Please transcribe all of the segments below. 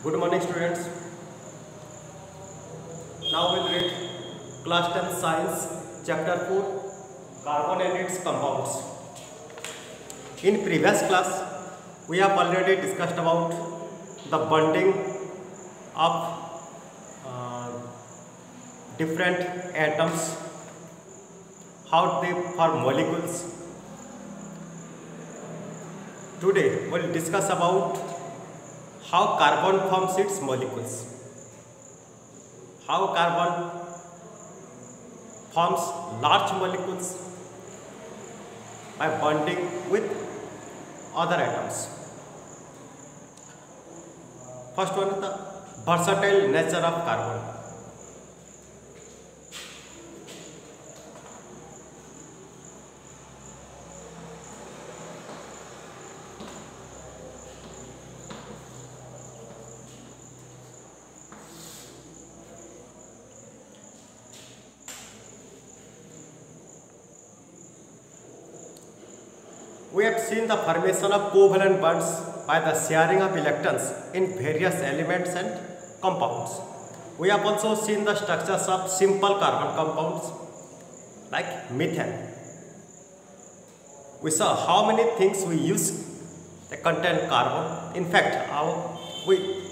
Good morning, students. Now we'll read class 10 science chapter 4 carbon and its compounds. In previous class we have already discussed about the bonding of different atoms, how they form molecules. Today we'll discuss about how carbon forms its molecules, how carbon forms large molecules by bonding with other atoms. First one is the versatile nature of carbon. We have seen the formation of covalent bonds by the sharing of electrons in various elements and compounds. We have also seen the structures of simple carbon compounds like methane. We saw how many things we use that contain carbon. In fact,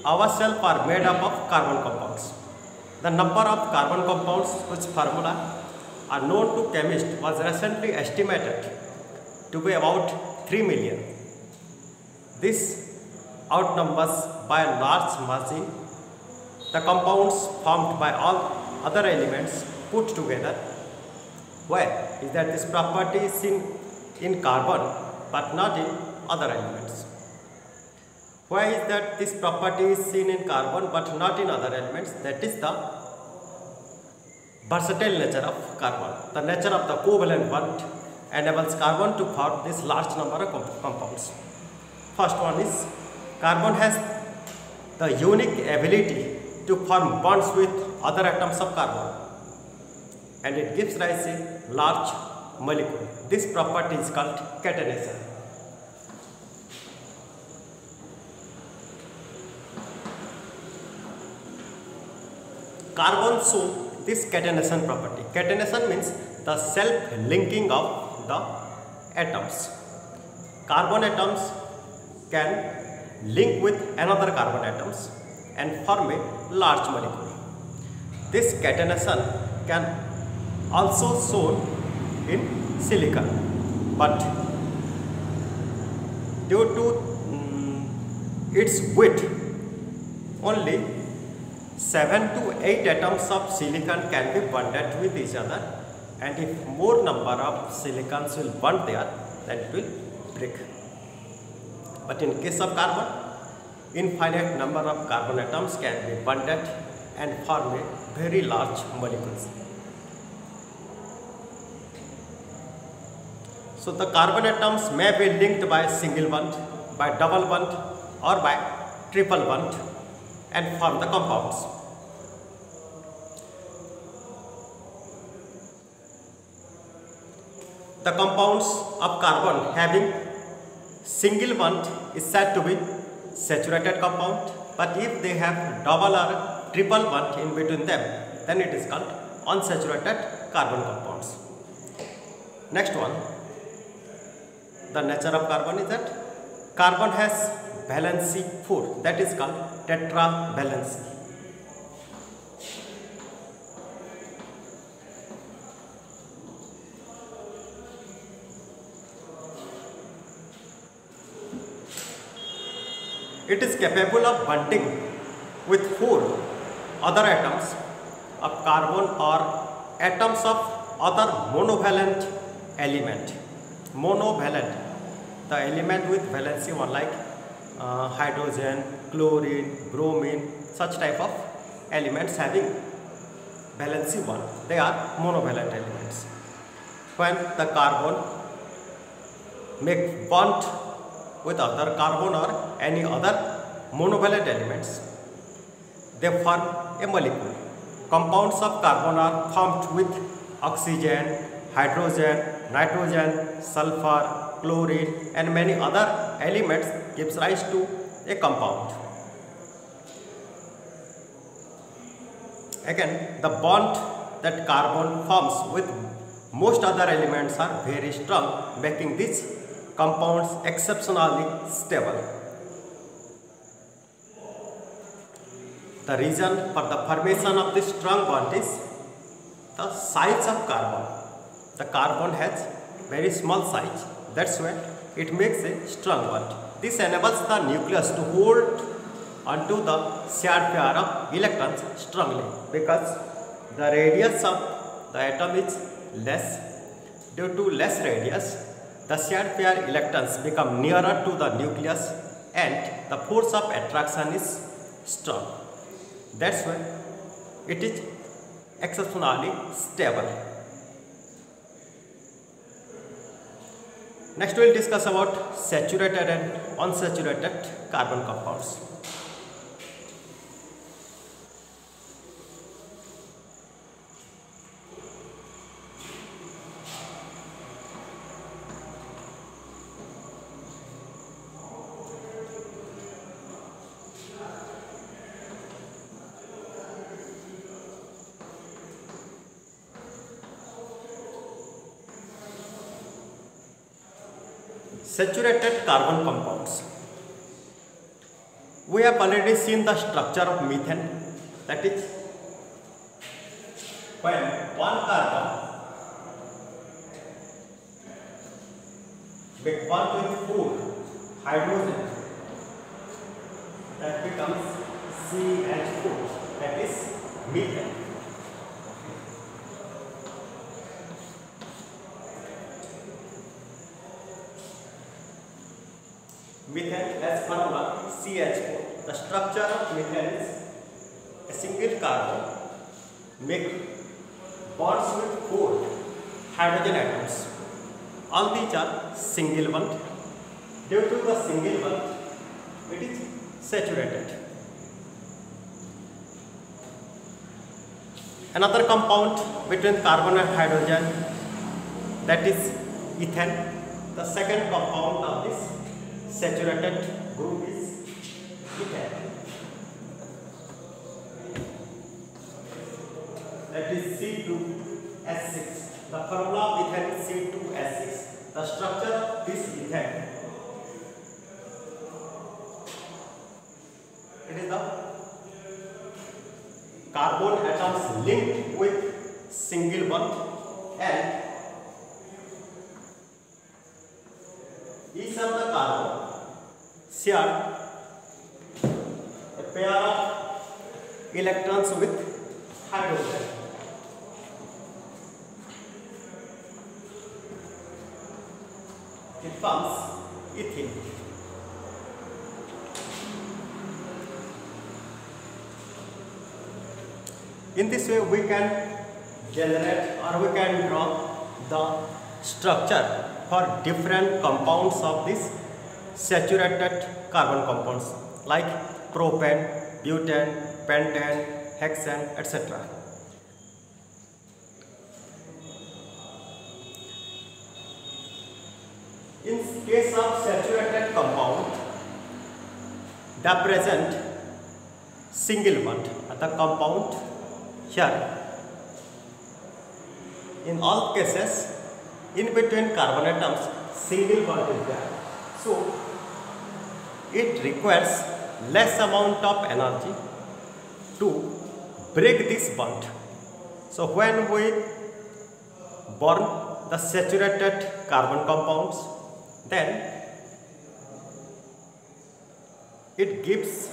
ourselves are made up of carbon compounds. The number of carbon compounds whose formula are known to chemists was recently estimated to be about 3 million. This outnumbers by a large margin the compounds formed by all other elements put together. Why is that this property is seen in carbon but not in other elements? Why is that this property is seen in carbon but not in other elements? That is the versatile nature of carbon. The nature of the covalent bond enables carbon to form this large number of compounds. First one is carbon has the unique ability to form bonds with other atoms of carbon and it gives rise to large molecule. This property is called catenation. Carbon show this catenation property. Catenation means the self-linking of the atoms. Carbon atoms can link with another carbon atoms and form a large molecule. This catenation can also shown in silicon, but due to its weight, only 7 to 8 atoms of silicon can be bonded with each other, and if more number of silicons will bond there, then it will break. But in case of carbon, infinite number of carbon atoms can be bonded and form a very large molecules. So the carbon atoms may be linked by single bond, by double bond or by triple bond and form the compounds. The compounds of carbon having single bond is said to be saturated compound, but if they have double or triple bond in between them, then it is called unsaturated carbon compounds. Next one, the nature of carbon is that carbon has valency 4, that is called tetravalency. It is capable of bonding with 4 other atoms of carbon or atoms of other monovalent element. Monovalent, the element with valency 1 like hydrogen, chlorine, bromine, such type of elements having valency 1. They are monovalent elements. When the carbon make bond with other carbon or any other monovalent elements, they form a molecule. Compounds of carbon are formed with oxygen, hydrogen, nitrogen, sulfur, chlorine and many other elements gives rise to a compound. again the bond that carbon forms with most other elements are very strong, making these compounds exceptionally stable. The reason for the formation of this strong bond is the size of carbon. The carbon has very small size, that's why it makes a strong bond. This enables the nucleus to hold onto the shared pair of electrons strongly because the radius of the atom is less. Due to less radius, the shared pair electrons become nearer to the nucleus and the force of attraction is strong. That's why it is exceptionally stable. Next we will discuss about saturated and unsaturated carbon compounds. Saturated carbon compounds. We have already seen the structure of methane, that is when one carbon with bond with 4 hydrogen, that becomes CH4, that is methane. Methane as formula CH4. The structure of methane is a single carbon make bonds with 4 hydrogen atoms. All these are single bond. Due to the single bond, it is saturated. Another compound between carbon and hydrogen, that is ethane. The second compound of this saturated group is ethane. That is C2H6. The formula of ethane is C2H6. The structure of this ethane, it is the carbon atoms linked with single bond and each of the carbon share a pair of electrons with hydrogen. It forms ethene. In this way we can generate or we can draw the structure for different compounds of this saturated carbon compounds like propane, butane, pentane, hexane, etc. In case of saturated compound, they present single bond at the compound here. In all cases, in between carbon atoms, single bond is there. So, it requires less amount of energy to break this bond. So, when we burn the saturated carbon compounds, then it gives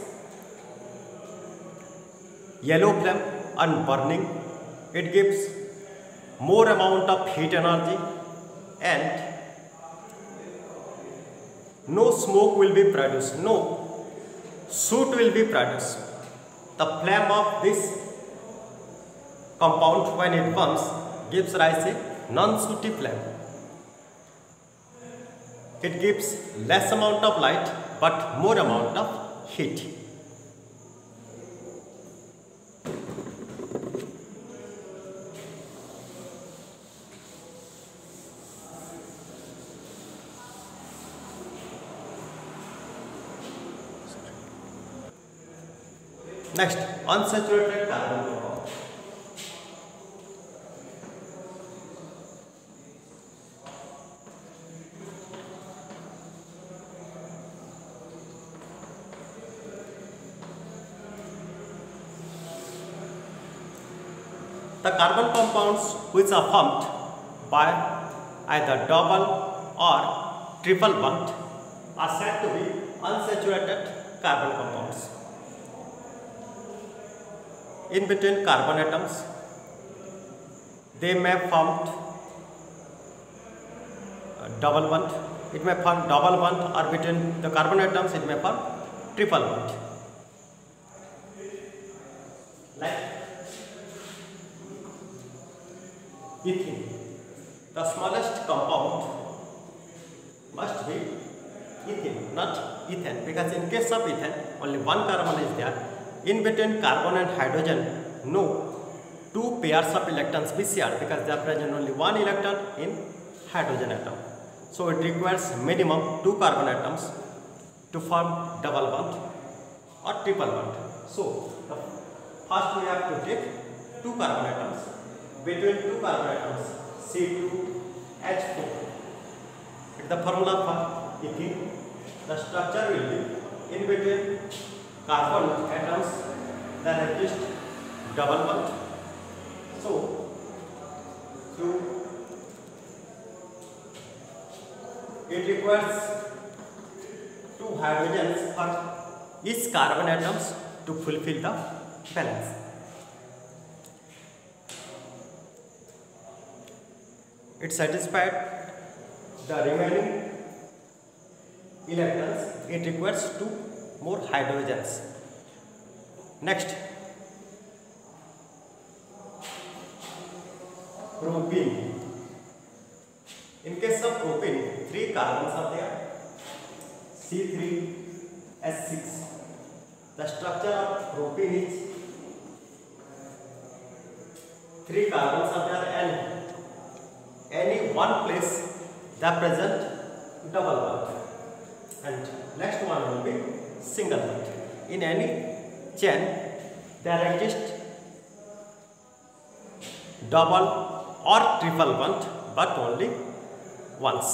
yellow flame on burning. It gives more amount of heat energy and no smoke will be produced, no soot will be produced. The flame of this compound when it burns gives rise a non-sooty flame. It gives less amount of light but more amount of heat. Next, unsaturated carbon compound. The carbon compounds which are formed by either double or triple bond are said to be unsaturated carbon compounds. In between carbon atoms, they may form double bond. It may form double bond, or between the carbon atoms it may form triple bond. Like ethene, the smallest compound must be ethene, not ethane, because in case of ethane only one carbon is there. In between carbon and hydrogen, no two pairs of electrons be shared, because they are present only one electron in hydrogen atom. So it requires minimum two carbon atoms to form double bond or triple bond. So first we have to take two carbon atoms. Between two carbon atoms, C2H4. It's the formula for ethene. The structure will be in between carbon atoms that exist double bond. So it requires two hydrogens for each carbon atoms to fulfill the balance. It satisfied the remaining electrons. It requires two more hydrogens. Next, propene. In case of propene, three carbons are there, C3H6. The structure of propene is three carbons are there, and any one place they present double bond, and next one will be single bond. In any chain there exist double or triple bond, but only once.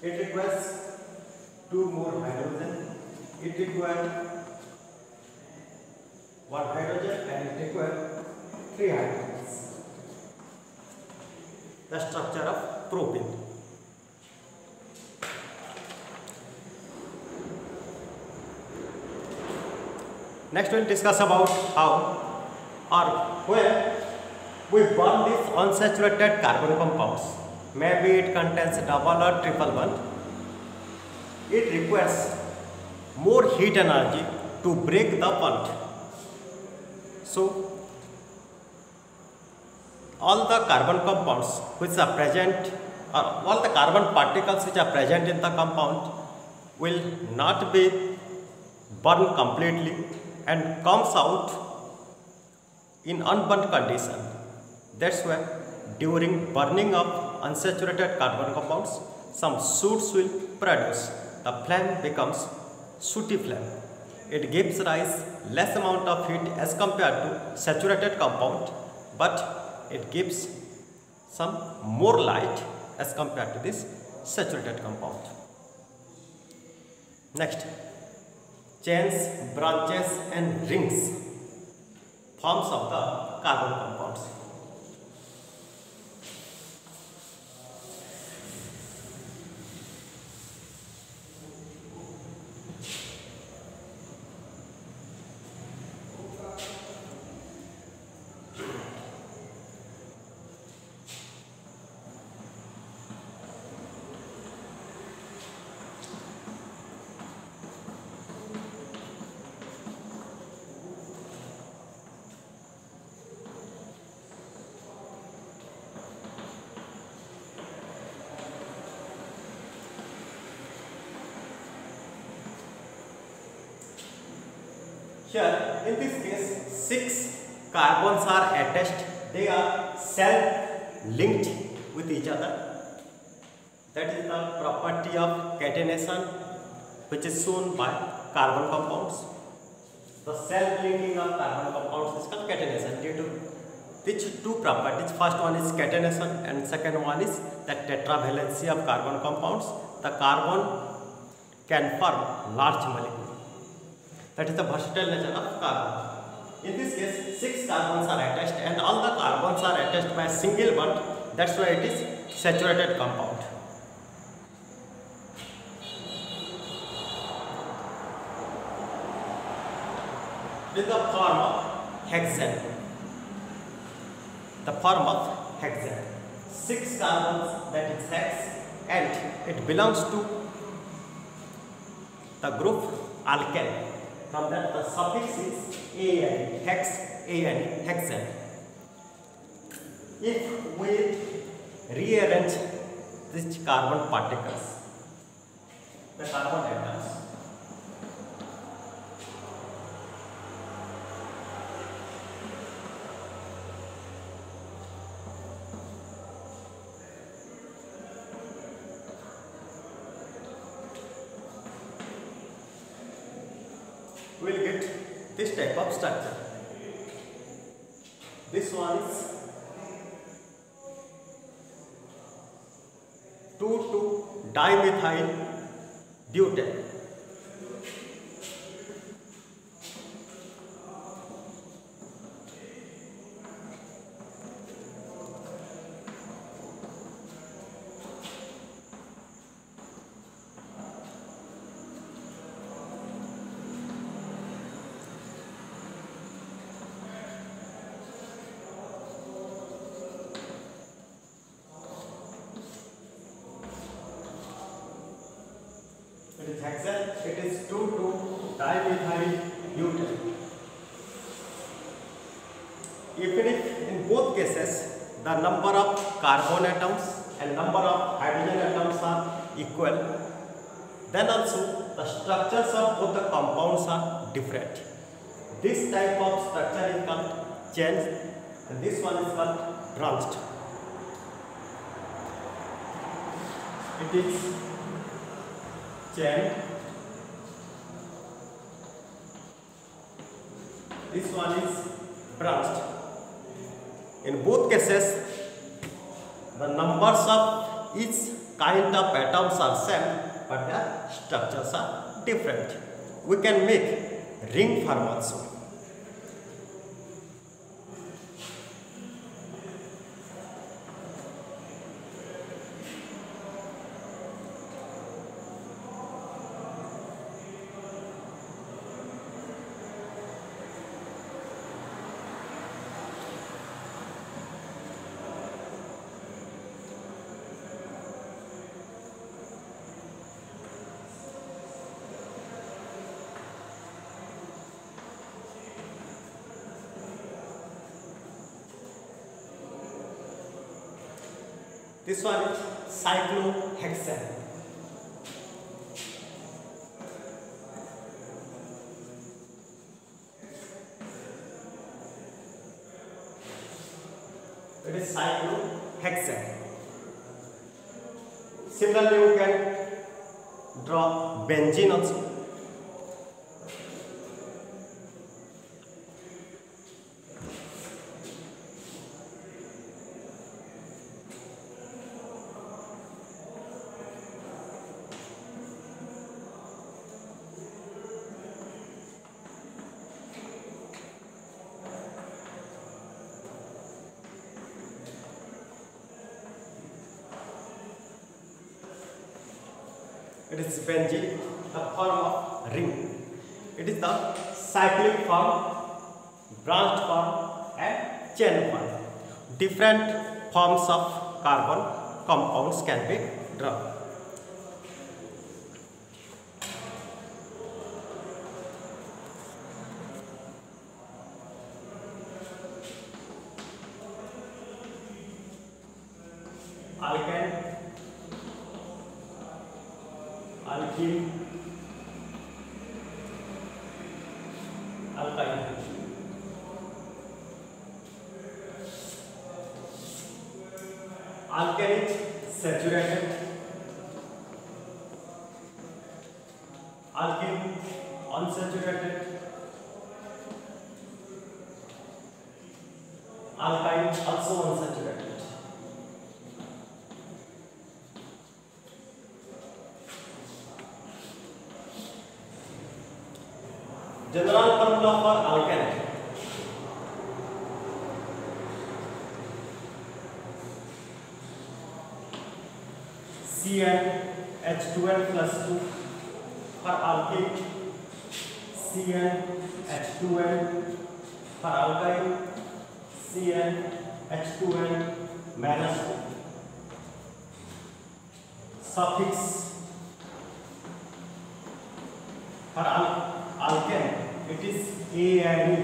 It requires two more hydrogen. It requires one hydrogen, and it requires three hydrogens. The structure of propene. Next we will discuss about how or where we burn these unsaturated carbon compounds. Maybe it contains double or triple bond. It requires more heat energy to break the bond. So all the carbon compounds which are present, or all the carbon particles which are present in the compound, will not be burned completely and comes out in unburnt condition. That's why during burning of unsaturated carbon compounds, some shoots will produce. The flame becomes sooty flame. It gives rise less amount of heat as compared to saturated compound, but it gives some more light as compared to this saturated compound. Next, chains, branches and rings, forms of the carbon compounds. Here, in this case, 6 carbons are attached. They are self-linked with each other. That is the property of catenation, which is shown by carbon compounds. The self-linking of carbon compounds is called catenation due to which two properties. First one is catenation, and second one is the tetravalency of carbon compounds. The carbon can form large molecules. That is the versatile nature of carbon. In this case, 6 carbons are attached and all the carbons are attached by a single bond. That's why it is saturated compound. It is the form of hexane. The form of hexane. 6 carbons, that is hex, and it belongs to the group alkane. From that the suffix is ane, hex, ane, hexane. If we rearrange these carbon particles, the carbon atoms, we will get this type of structure. This one is 2,2-dimethyl butane. It is hexane, it is 2,2-dimethyl butane. Even if in both cases the number of carbon atoms and number of hydrogen atoms are equal, then also the structures of both the compounds are different. This type of structure is called chain and this one is called branched. It is chain. This one is branched. In both cases, the numbers of each kind of atoms are same, but their structures are different. We can make ring form also. This one is cyclohexane. It is cyclohexane. Similarly, you can draw benzene also. It is benzene, the form of ring. It is the cyclic form, branched form and chain form. Different forms of carbon compounds can be drawn. Alkane, alkene, alkyne. Alkane is saturated, alkene unsaturated, alkyne also unsaturated. General formula for alkane. CnH2n plus 2. For alkene, CnH2n. For alkyne, CnH2n minus 2. Suffix for alkane it is A and E.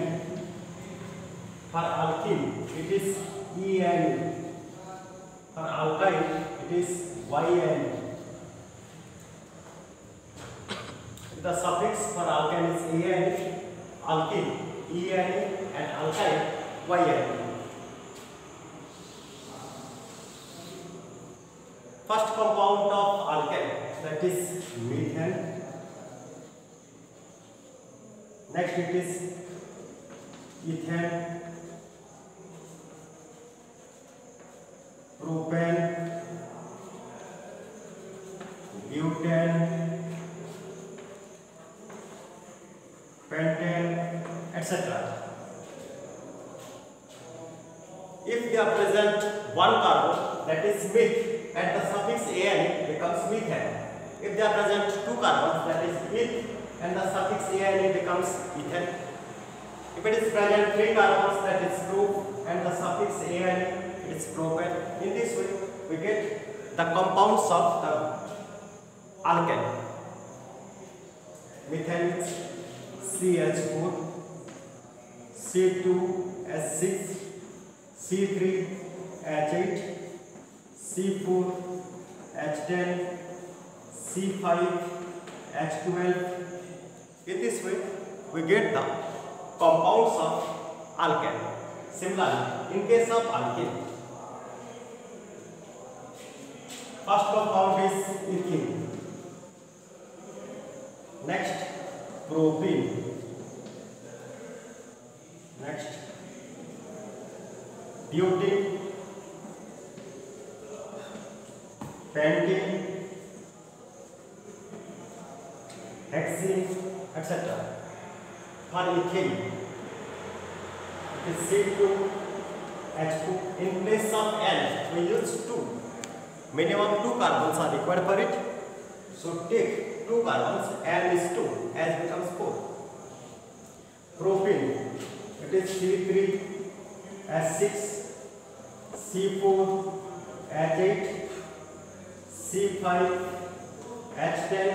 For alkene it is E and E. For alkyne it is Y and E. The suffix for alkane is A and E, alkene E and E, and alkyne Y and E. First compound of alkane, that is methane. Next it is ethane, propane, butane, pentane, etc. If they are present one carbon, that is meth, and the suffix an becomes methane. If they are present two carbons, that is eth, and the suffix an becomes ethane. If it is present three carbons, that is pro, and the suffix an it is propane. In this way, we get the compounds of the alkane. Methane is CH4, C2H6, C3H8, C4H10, C5H12. In this way, we get the compounds of alkane. Similarly, in case of alkene, first compound is ethene. Next, propene. Next, butane, pentane, hexene, etc. For ethane, it is C2H2. In place of N, we use 2. Minimum 2 carbons are required for it. So take 2 carbons, N is 2, N becomes 4. Propane, it is C3H6, C4H8, C5H10,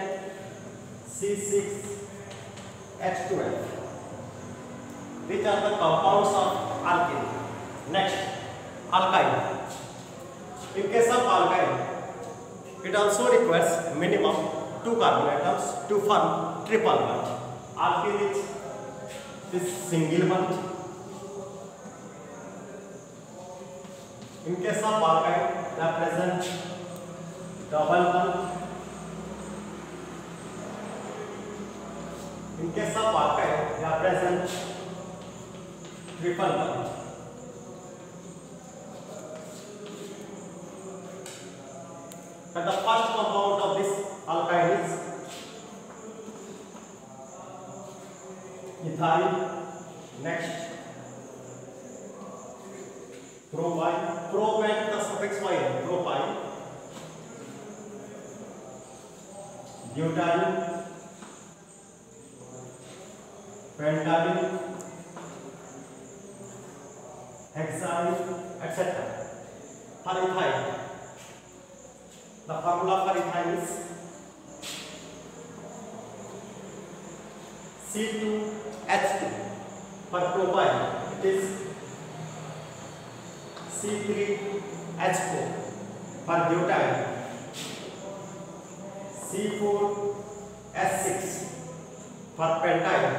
C6H12. These are the compounds of alkene. Next, alkyne. In case of alkyne, it also requires minimum 2 carbon atoms to form triple bond. Alkene is this single bond. In case of alkyne, they are present double bond. In case of alkyne, they are present triple bond. And the first compound of this alkyne is ethyl. Next, propyne. Propane, the suffix y, propyne. Butane, pentane, hexane, etc. For ethyl, the formula for ethyl is C2H2. For propyne, it is C3H4. For butane, C4H6. For pentane,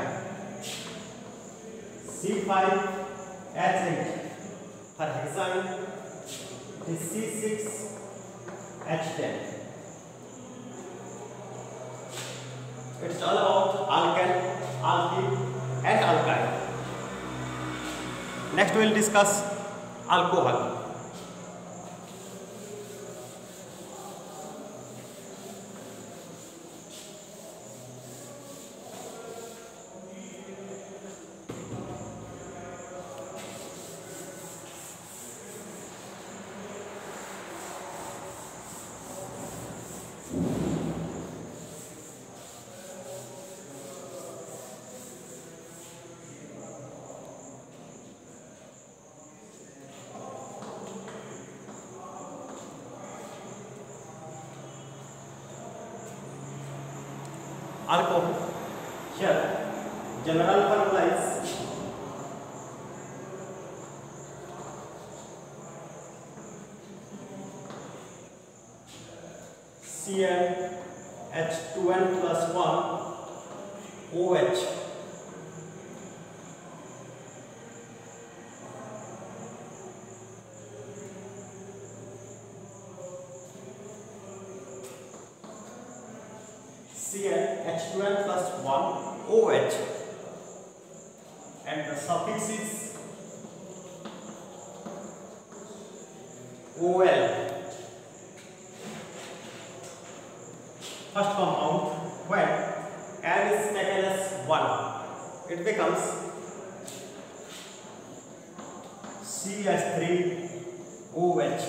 C5H8. For hexane, it is C6H10. It's all about alkane, alkene, and alkyne. Next, we will discuss alcohol. alcohol. Here, general formula is CnH2n plus 1 OH. CnH2n plus 1 OH, and the suffix is OL. First compound, when N is taken as 1, it becomes CH3OH.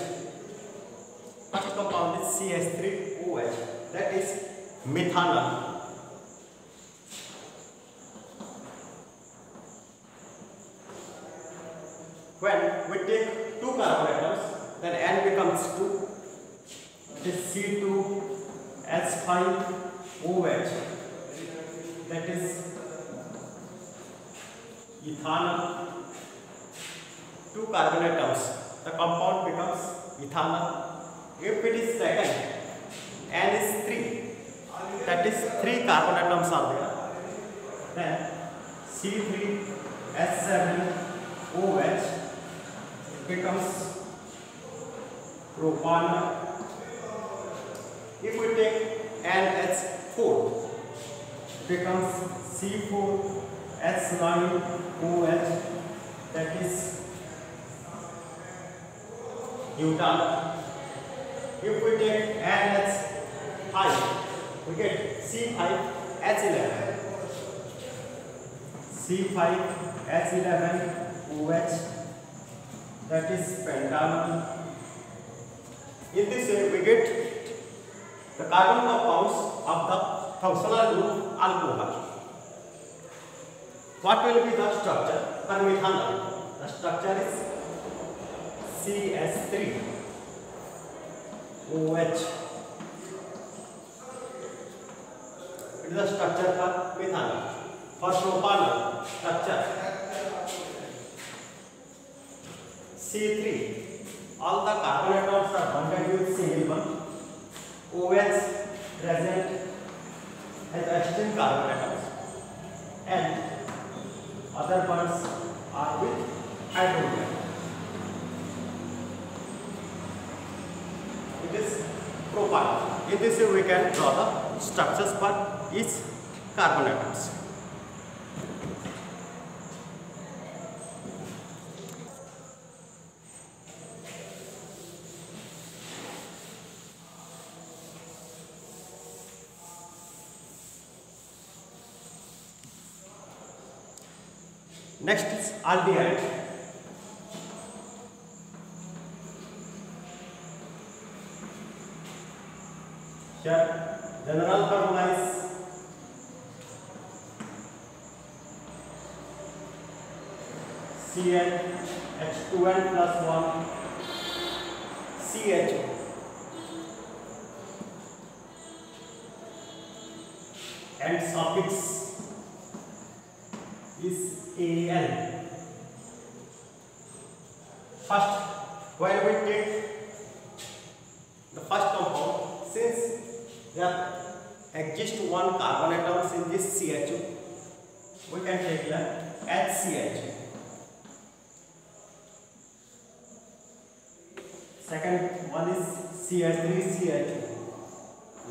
First compound is CH3OH, that is methanol. When we take two carbon atoms, then N becomes 2. It is C2H5OH, that is ethanol. Two carbon atoms, the compound becomes ethanol. If it is taken, N is 3, that is 3 carbon atoms are there, then C3H7OH becomes propanol. If we take NH4, becomes C4H9OH, that is butanol. If we take NH5, we get C5H11, C5H11OH, that is pentanol. In this way, we get the carbon compounds of the functional group alcohol. What will be the structure for methanol? The structure is CH3OH. It is the structure for methanol. For propanol, structure C3. All the carbon atoms are bonded with single bond. OH present as external carbon atoms, and other bonds are with hydrogen. It is propanol. In this way, we can draw the structures for each carbon atoms. Next is aldehyde. Here, general formula is CnH2n plus 1 CHO. And suffix is Al. First, when we take the first compound, since there exists one carbon atoms in this CHO, we can take the HCH. Second one is CH3CHO,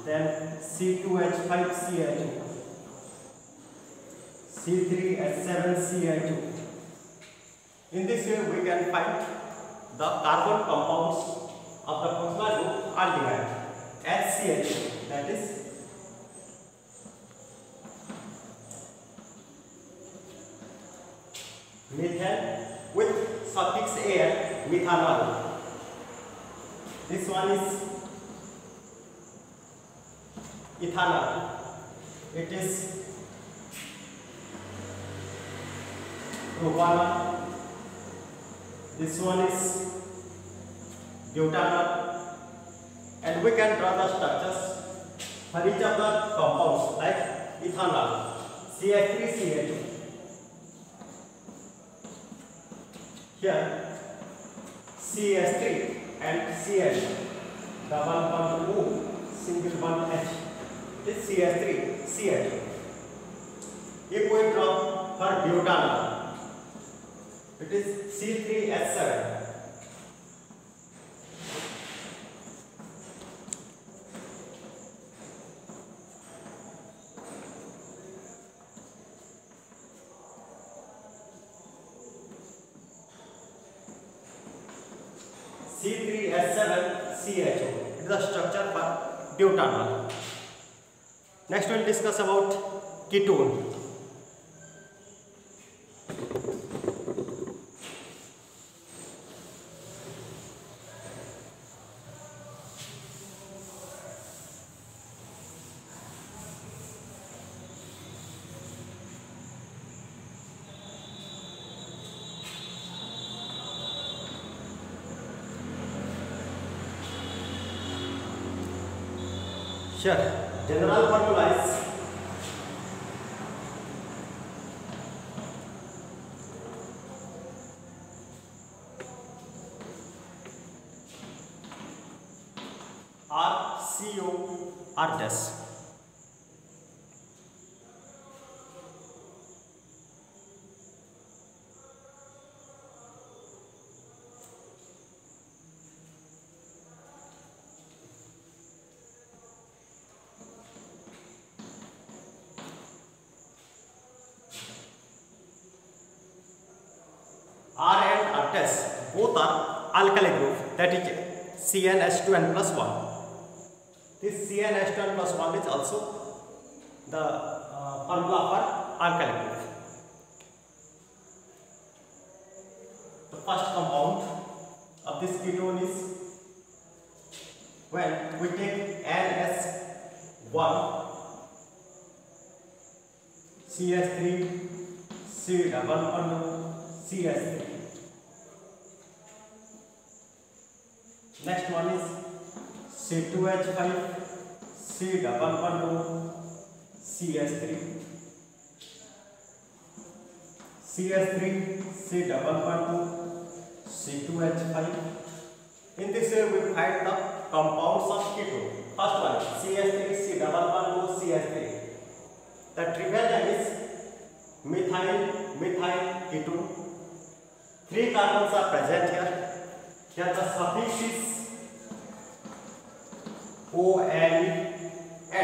then C2H5CHO, C3H7CHO. In this way, we can find the carbon compounds of the functional group aldehyde. HCH, that is methane with suffix Al, methanol. This one is ethanol. It is propanol. This one is butanol, and we can draw the structures for each of the compounds. Like ethanol, CH3CH2. Here CH3 and CH, double bond O, single bond H. This CH3CH2. If we drop for butanol, it is C3H7. C3H7CHO. It is the structure for butanol. Next we will discuss about ketone. Sure. General formula is RCO R dash. R and R dash both are alkali group, that is CnH2n plus 1. This CnH2n plus 1 is also the formula for alkali group. The first compound of this ketone is when we take NS1 CH3 C double bond CH3. Next one is C2H5 C double bond CH3. CH3 C double bond C2H5. In this way we find the compounds of ketone. First one CH3 C double bond CH3. The trivial name is methyl ketone. 3 carbons are present here. Here the suffix is ONE and the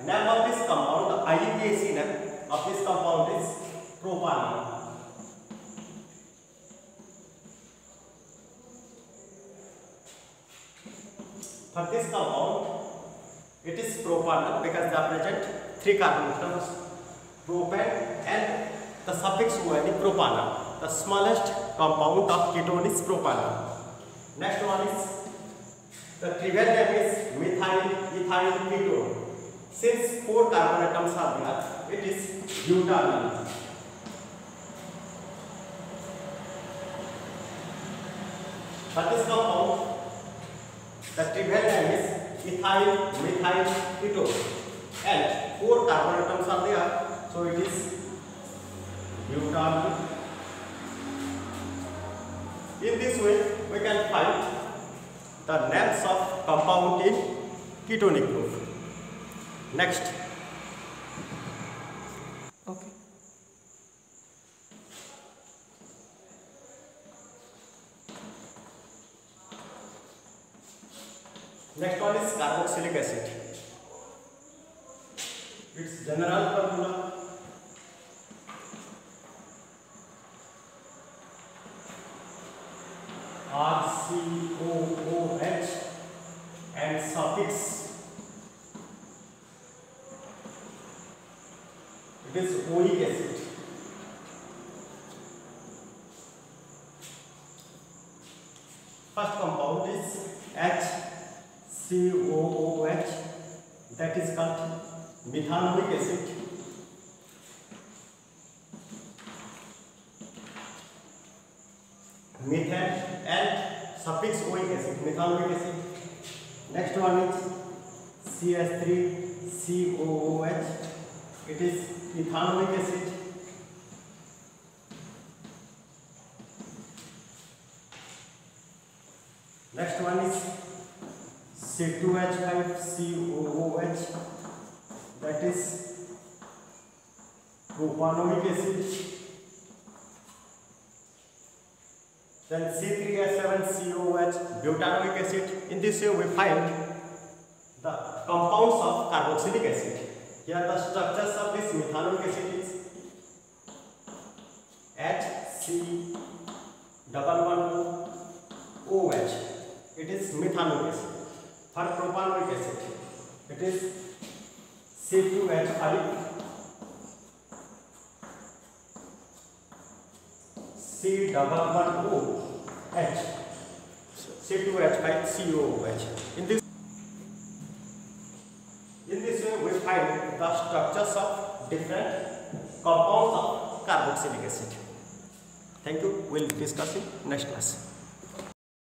name of this compound, the IUPAC name of this compound is propanol. For this compound, it is propanol because they are present 3 carbon atoms, propane and the suffix ONE, propanol. The smallest compound of ketone is propanol. Next one is the trivial name is methyl ethyl ketone. Since 4 carbon atoms are there, it is butanol. For this compound, the trivial name is ethyl methyl ketone and 4 carbon atoms are there, so it is butanol. In this way, we can find the names of compound in ketonic group. Next. Okay. Next one is carboxylic acid. Its general formula RCOOH and suffix it is oic acid. First compound is HCOOH, that is called methanoic acid. Methane and suffix oic acid, methanoic acid. Next one is CH3COOH, It is ethanoic acid. Next one is C2H5COOH, that is propanoic acid. Then C3H7COOH, butanoic acid. In this way we find the compounds of carboxylic acid. Here the structures of this methanoic acid is HC11OH. It is methanoic acid. For propanoic acid, it is C2H5COOH, C2H5COOH. In this way, we find the structures of different compounds of carboxylic acid. Thank you. We'll discuss in next class.